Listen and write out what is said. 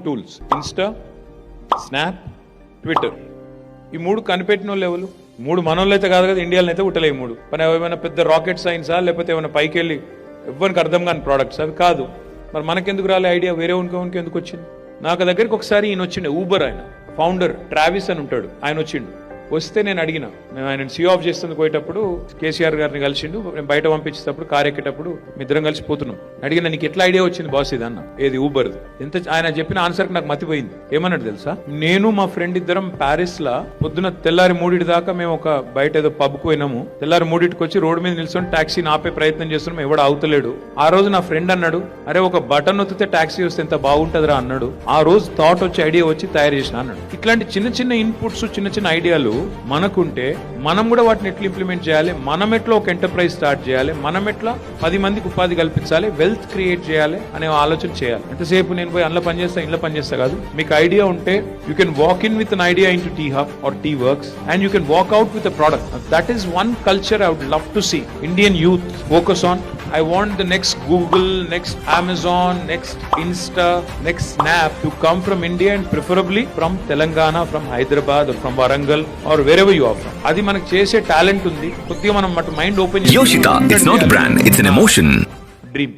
Tools Insta, snap, Twitter. ఈ మూడు కనిపెట్టిన వాళ్ళు ఎవరు? మూడు మనోళ్ళు అయితే కాదు కదా, ఇండియాలో అయితే ఉట్టలే. మూడు పని ఏమైనా పెద్ద రాకెట్ సైన్సా, లేకపోతే ఏమైనా పైకి వెళ్ళి ఎవ్వరికి అర్థం కాని ప్రోడక్ట్స్ అవి కాదు. మరి మనకెందుకు రాలే ఐడియా? వేరే ఉనికి ఎందుకు వచ్చింది? నాకు దగ్గరికి ఒకసారి ఈయన వచ్చిండే, ఊబర్ ఆయన ఫౌండర్ ట్రావిస్ అని ఉంటాడు, ఆయన వచ్చిండు. వస్తే నేను అడిగిన, మేము ఆయన సీ ఆఫ్ చేస్తుంది పోయేటప్పుడు కేసీఆర్ గారిని కలిసిండు, నేను బయట పంపించేటప్పుడు కార్ ఎక్కేటప్పుడు మీ ఇద్దరం కలిసి పోతున్నాం. అడిగిన, నీకు ఎట్లా ఐడియా వచ్చింది బాస్ ఇది అన్న? ఏది ఊబర్ది? ఎంత ఆయన చెప్పిన ఆన్సర్కి నాకు మతిపోయింది. ఏమన్నాడు తెలుసా? నేను మా ఫ్రెండ్ ఇద్దరం ప్యారిస్ లా పొద్దున తెల్లారి 3 దాకా మేము ఒక బయట ఏదో పబ్కు పోయినాము. తెల్లారి 3కి వచ్చి రోడ్డు మీద నిల్చొని టాక్సీని ఆపే ప్రయత్నం చేస్తున్నాం, ఎవడు ఆగుతలేడు. ఆ రోజు నా ఫ్రెండ్ అన్నాడు, అరే ఒక బటన్ ఒత్తితే టాక్సీ వస్తే ఎంత బాగుంటుందిరా అన్నాడు. ఆ రోజు థాట్ వచ్చి ఐడియా వచ్చి తయారు చేసిన అన్నాడు. ఇట్లాంటి చిన్న చిన్న ఇన్పుట్స్, చిన్న చిన్న ఐడియాలు మనకుంటే మనం కూడా వాటిని ఎట్లా ఇంప్లిమెంట్ చేయాలి, మనం ఎట్లా ఒక ఎంటర్ప్రైజ్ స్టార్ట్ చేయాలి, మనం ఎట్లా 10 మందికి ఉపాధి కల్పించాలి, వెల్త్ క్రియేట్ చేయాలి అనే ఆలోచన చేయాలి. ఎంతసేపు నేను పోయి అందులో పనిచేస్తా ఇంట్లో పనిచేస్తా కాదు. మీకు ఐడియా ఉంటే you can walk in with an idea into T hub or T works and you can walk out with a product. That is one culture I would love to see Indian youth focus on. I want the next Google, next Amazon, next Insta, next Snap to come from India and preferably from Telangana, from Hyderabad or from Warangal or wherever you are from. Adi manaku chese talent undi. Koddiga manam mat mind open chesi. Yoshika, it's not a brand, it's an emotion. Dream.